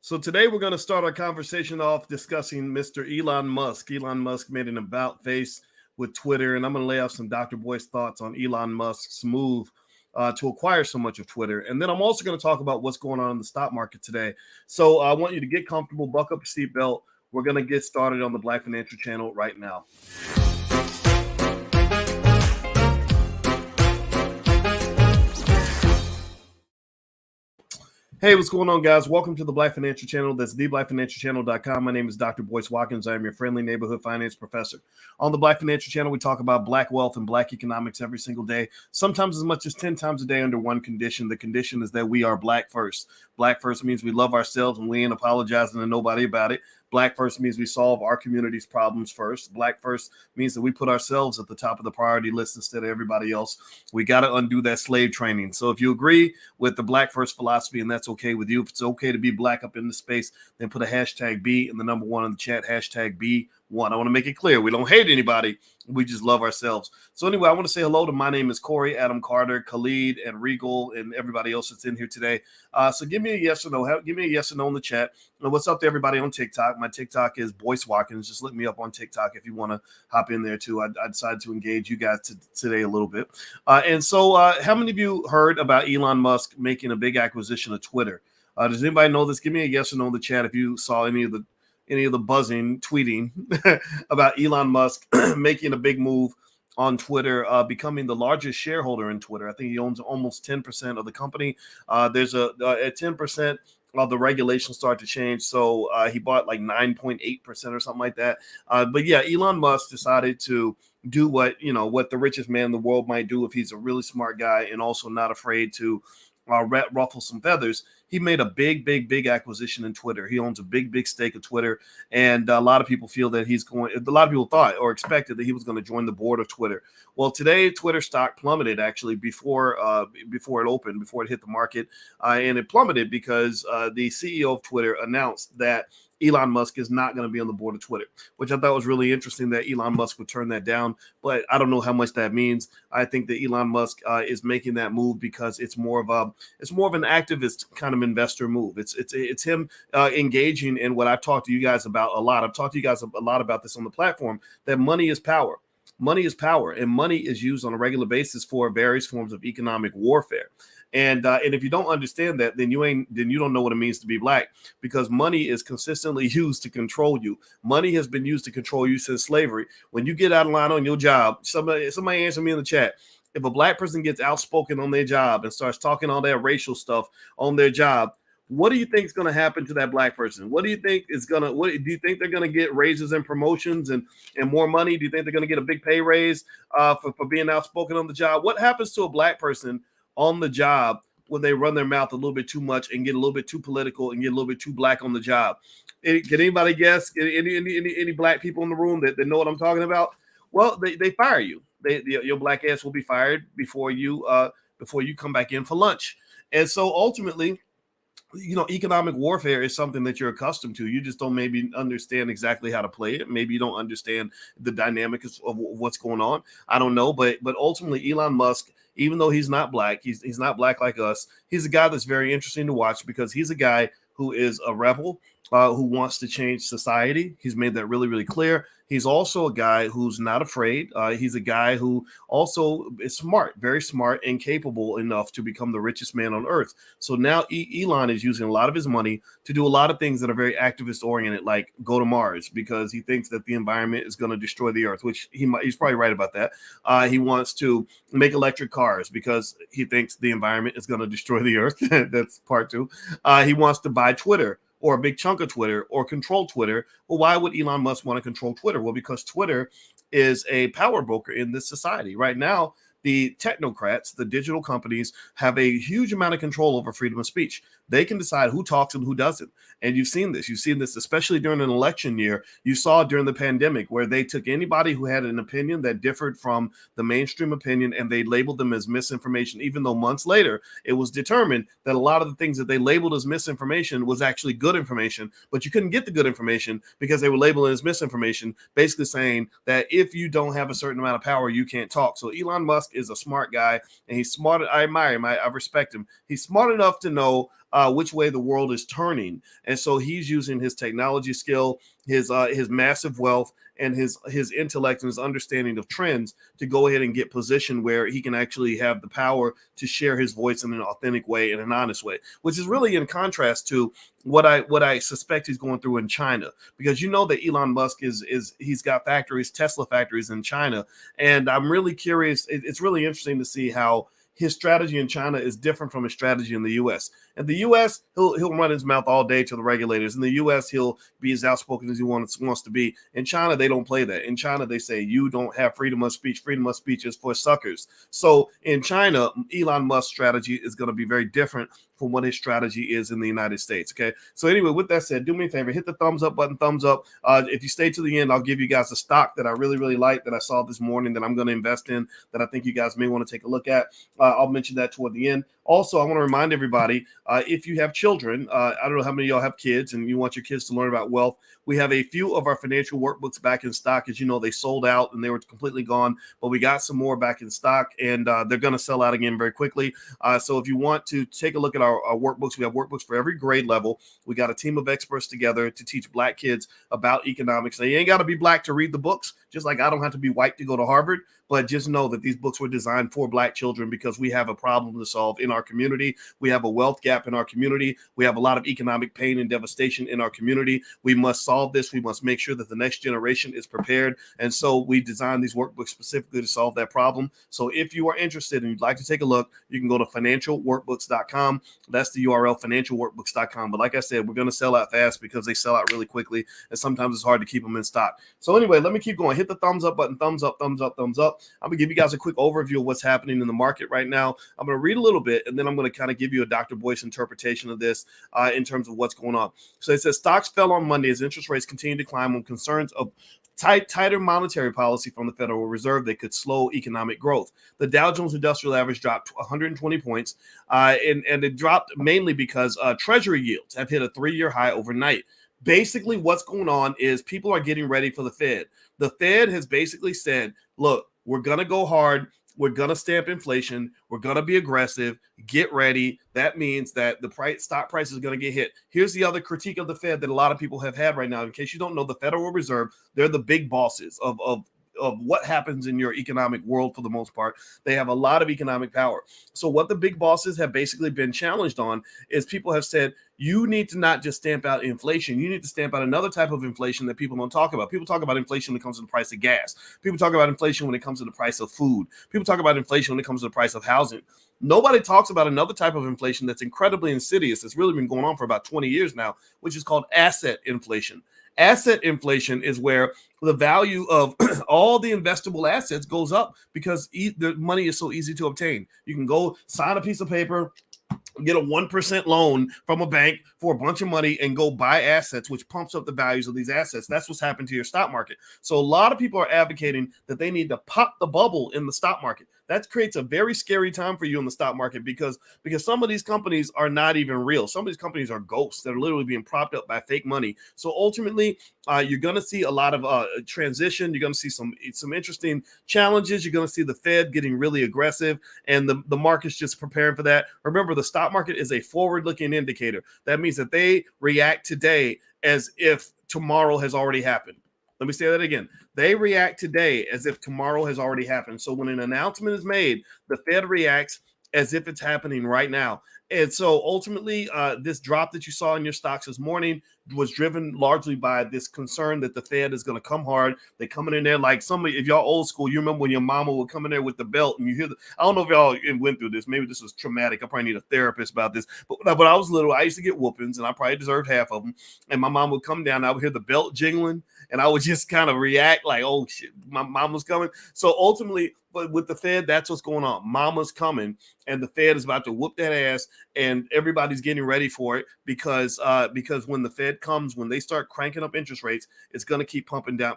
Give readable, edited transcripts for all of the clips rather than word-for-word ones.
So today we're going to start our conversation off discussing Mr. Elon Musk. Elon Musk made an about face with Twitter, and I'm going to lay out some Dr. Boy's thoughts on Elon Musk's move to acquire so much of Twitter. And then I'm also going to talk about what's going on in the stock market today. So I want you to get comfortable, buckle up your seatbelt. We're going to get started on the Black Financial Channel right now. Hey, what's going on, guys? Welcome to the Black Financial Channel. That's theblackfinancialchannel.com. My name is Dr. Boyce Watkins. I am your friendly neighborhood finance professor. On the Black Financial Channel, we talk about black wealth and black economics every single day, sometimes as much as 10 times a day under one condition. The condition is that we are black first. Black first means we love ourselves and we ain't apologizing to nobody about it. Black first means we solve our community's problems first. Black first means that we put ourselves at the top of the priority list instead of everybody else. We got to undo that slave training. So if you agree with the black first philosophy and that's okay with you, if it's okay to be black up in the space, then put a hashtag B and the number one in the chat, hashtag B1. I want to make it clear. We don't hate anybody. We just love ourselves. So anyway, I want to say hello to my name is Corey, Adam Carter, Khalid, and Regal, and everybody else that's in here today. So give me a yes or no. Give me a yes or no in the chat. And what's up to everybody on TikTok? My TikTok is Boyce Watkins. Just look me up on TikTok if you want to hop in there too. I decided to engage you guys today a little bit. And so how many of you heard about Elon Musk making a big acquisition of Twitter? Does anybody know this? Give me a yes or no in the chat if you saw any of the buzzing tweeting about Elon Musk making a big move on Twitter, becoming the largest shareholder in Twitter. I think he owns almost 10% of the company. There's at 10%. The regulations start to change. So he bought like 9.8% or something like that. But yeah, Elon Musk decided to do what the richest man in the world might do if he's a really smart guy and also not afraid to ruffle some feathers. He made a big acquisition in Twitter. He owns a big stake of Twitter. And a lot of people feel that a lot of people thought or expected that he was going to join the board of Twitter. Well, today, Twitter stock plummeted actually before it opened, before it hit the market. And it plummeted because the CEO of Twitter announced that Elon Musk is not going to be on the board of Twitter, which I thought was really interesting that Elon Musk would turn that down. But I don't know how much that means. I think that Elon Musk is making that move because it's more of an activist kind of investor move. It's him engaging in what I've talked to you guys about a lot. I've talked to you guys a lot about this on the platform, that money is power. Money is power, and money is used on a regular basis for various forms of economic warfare. And if you don't understand that, then you don't know what it means to be black, because money is consistently used to control you. Money has been used to control you since slavery. When you get out of line on your job, somebody answer me in the chat. If a black person gets outspoken on their job and starts talking all that racial stuff on their job, what do you think is going to happen to that black person? What do you think what do you think they're going to get raises and promotions and more money? Do you think they're going to get a big pay raise for being outspoken on the job? What happens to a black person on the job when they run their mouth a little bit too much and get a little bit too political and get a little bit too black on the job? Can anybody guess? Any black people in the room that know what I'm talking about? Well, they fire you. Your black ass will be fired before you come back in for lunch. And so ultimately, economic warfare is something that you're accustomed to. You just don't maybe understand exactly how to play it. Maybe you don't understand the dynamics of what's going on. I don't know, but ultimately, Elon Musk, even though he's not black, he's not black like us. He's a guy that's very interesting to watch because he's a guy who is a rebel, who wants to change society. He's made that really, really clear. He's also a guy who's not afraid. He's a guy who also is smart, very smart and capable enough to become the richest man on earth. So now Elon is using a lot of his money to do a lot of things that are very activist oriented, like go to Mars, because he thinks that the environment is going to destroy the earth, which he's probably right about that. He wants to make electric cars because he thinks the environment is going to destroy the earth. That's part two. He wants to buy Twitter, or a big chunk of Twitter, or control Twitter. Well, why would Elon Musk want to control Twitter? Well, because Twitter is a power broker in this society. Right now, the technocrats, the digital companies, have a huge amount of control over freedom of speech. They can decide who talks and who doesn't. And you've seen this. You've seen this especially during an election year. You saw during the pandemic where they took anybody who had an opinion that differed from the mainstream opinion and they labeled them as misinformation, even though months later it was determined that a lot of the things that they labeled as misinformation was actually good information, but you couldn't get the good information because they were labeling it as misinformation, basically saying that if you don't have a certain amount of power, you can't talk. So Elon Musk is a smart guy, and he's smart. I admire him. I respect him. He's smart enough to know which way the world is turning. And so he's using his technology skill, his massive wealth, and his intellect and his understanding of trends to go ahead and get positioned where he can actually have the power to share his voice in an authentic way, in an honest way, which is really in contrast to what I suspect he's going through in China, because you know that Elon Musk he's got factories, Tesla factories in China, and I'm really curious. It's really interesting to see how his strategy in China is different from his strategy in the U.S. In the U.S., he'll run his mouth all day to the regulators. In the U.S., he'll be as outspoken as he wants to be. In China, they don't play that. In China, they say you don't have freedom of speech. Freedom of speech is for suckers. So in China, Elon Musk's strategy is going to be very different from what his strategy is in the United States. Okay. So anyway, with that said, do me a favor, hit the thumbs up button, thumbs up. If you stay to the end, I'll give you guys a stock that I really, really like that I saw this morning that I'm going to invest in, that I think you guys may want to take a look at. I'll mention that toward the end. Also, I want to remind everybody, if you have children, I don't know how many of y'all have kids and you want your kids to learn about wealth, we have a few of our financial workbooks back in stock. As you know, they sold out and they were completely gone, but we got some more back in stock, and they're going to sell out again very quickly. So if you want to take a look at our workbooks, we have workbooks for every grade level. We got a team of experts together to teach Black kids about economics. Now, you ain't got to be Black to read the books, just like I don't have to be white to go to Harvard. But just know that these books were designed for Black children because we have a problem to solve in our community. We have a wealth gap in our community. We have a lot of economic pain and devastation in our community. We must solve this. We must make sure that the next generation is prepared. And so we designed these workbooks specifically to solve that problem. So if you are interested and you'd like to take a look, you can go to financialworkbooks.com. That's the URL, financialworkbooks.com. But like I said, we're going to sell out fast because they sell out really quickly. And sometimes it's hard to keep them in stock. So anyway, let me keep going. Hit the thumbs up button. Thumbs up, thumbs up, thumbs up. I'm going to give you guys a quick overview of what's happening in the market right now. I'm going to read a little bit, and then I'm going to kind of give you a Dr. Boyce interpretation of this in terms of what's going on. So it says stocks fell on Monday as interest rates continue to climb on concerns of tighter monetary policy from the Federal Reserve that could slow economic growth. The Dow Jones Industrial Average dropped 120 points, and it dropped mainly because Treasury yields have hit a 3-year high overnight. Basically, what's going on is people are getting ready for the Fed. The Fed has basically said, look, we're going to go hard. We're going to stamp inflation. We're going to be aggressive. Get ready. That means that the stock price is going to get hit. Here's the other critique of the Fed that a lot of people have had right now. In case you don't know, the Federal Reserve, they're the big bosses of what happens in your economic world for the most part. They have a lot of economic power. So what the big bosses have basically been challenged on is people have said, you need to not just stamp out inflation. You need to stamp out another type of inflation that people don't talk about. People talk about inflation when it comes to the price of gas. People talk about inflation when it comes to the price of food. People talk about inflation when it comes to the price of housing. Nobody talks about another type of inflation that's incredibly insidious, that's really been going on for about 20 years now, which is called asset inflation. Asset inflation is where the value of all the investable assets goes up because the money is so easy to obtain. You can go sign a piece of paper, get a 1% loan from a bank for a bunch of money and go buy assets, which pumps up the values of these assets. That's what's happened to your stock market. So a lot of people are advocating that they need to pop the bubble in the stock market. That creates a very scary time for you in the stock market because some of these companies are not even real. Some of these companies are ghosts that are literally being propped up by fake money. So ultimately, you're going to see a lot of transition. You're going to see some interesting challenges. You're going to see the Fed getting really aggressive, and the market's just preparing for that. Remember, the stock market is a forward-looking indicator. That means that they react today as if tomorrow has already happened. Let me say that again. They react today as if tomorrow has already happened. So when an announcement is made, the Fed reacts as if it's happening right now. And so ultimately, this drop that you saw in your stocks this morning was driven largely by this concern that the Fed is going to come hard. They're coming in there like somebody, if y'all old school, you remember when your mama would come in there with the belt and you hear I don't know if y'all went through this. Maybe this was traumatic. I probably need a therapist about this. But I was little. I used to get whoopings and I probably deserved half of them. And my mom would come down and I would hear the belt jingling and I would just kind of react like, oh shit, my mom was coming. So ultimately, but with the Fed, that's what's going on. Mama's coming, and the Fed is about to whoop that ass, and everybody's getting ready for it because when the Fed comes, when they start cranking up interest rates, it's going to keep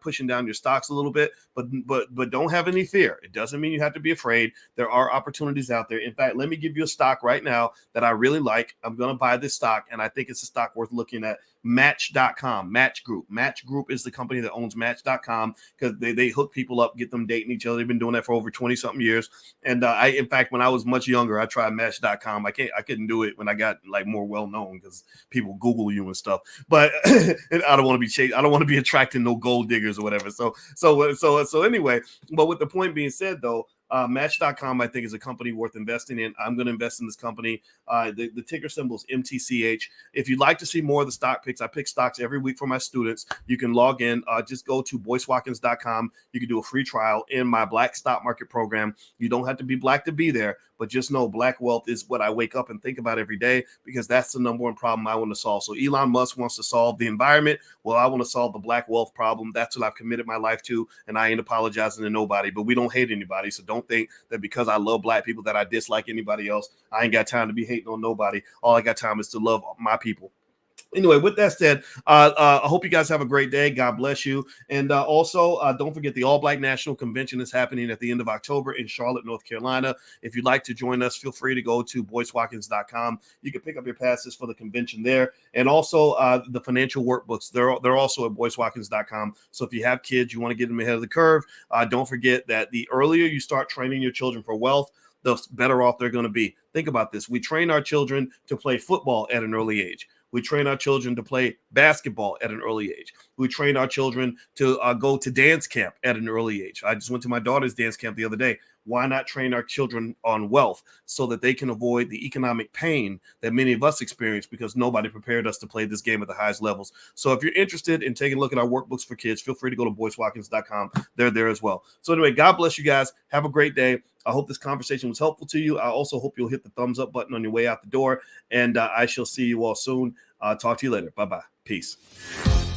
pushing down your stocks a little bit. But don't have any fear. It doesn't mean you have to be afraid. There are opportunities out there. In fact, let me give you a stock right now that I really like. I'm going to buy this stock, and I think it's a stock worth looking at. Match.com, Match Group. Match Group is the company that owns Match.com because they hook people up, get them dating each other. They've been doing that for over 20 something years. And in fact, when I was much younger, I tried Match.com. I couldn't didn't do it when I got like more well known because people Google you and stuff. But and I don't want to be I don't want to be attracting no gold diggers or whatever. So anyway, but with the point being said though, Match.com, I think, is a company worth investing in. I'm going to invest in this company. The ticker symbol is MTCH. If you'd like to see more of the stock picks, I pick stocks every week for my students. You can log in. Just go to boycewatkins.com. You can do a free trial in my Black Stock Market program. You don't have to be black to be there, but just know black wealth is what I wake up and think about every day because that's the number one problem I want to solve. So Elon Musk wants to solve the environment. Well, I want to solve the black wealth problem. That's what I've committed my life to, and I ain't apologizing to nobody, but we don't hate anybody. So don't think that because I love black people that I dislike anybody else. I ain't got time to be hating on nobody. All I got time is to love my people. Anyway, with that said, I hope you guys have a great day. God bless you. And also, don't forget the All Black National Convention is happening at the end of October in Charlotte, North Carolina. If you'd like to join us, feel free to go to boycewatkins.com. You can pick up your passes for the convention there. And also the financial workbooks, they're also at boycewatkins.com. So if you have kids, you want to get them ahead of the curve, don't forget that the earlier you start training your children for wealth, the better off they're going to be. Think about this. We train our children to play football at an early age. We train our children to play basketball at an early age. We train our children to go to dance camp at an early age. I just went to my daughter's dance camp the other day. Why not train our children on wealth so that they can avoid the economic pain that many of us experience because nobody prepared us to play this game at the highest levels? So if you're interested in taking a look at our workbooks for kids, feel free to go to boycewatkins.com. They're there as well. So anyway, God bless you guys. Have a great day. I hope this conversation was helpful to you. I also hope you'll hit the thumbs up button on your way out the door. And I shall see you all soon. Talk to you later. Bye-bye. Peace.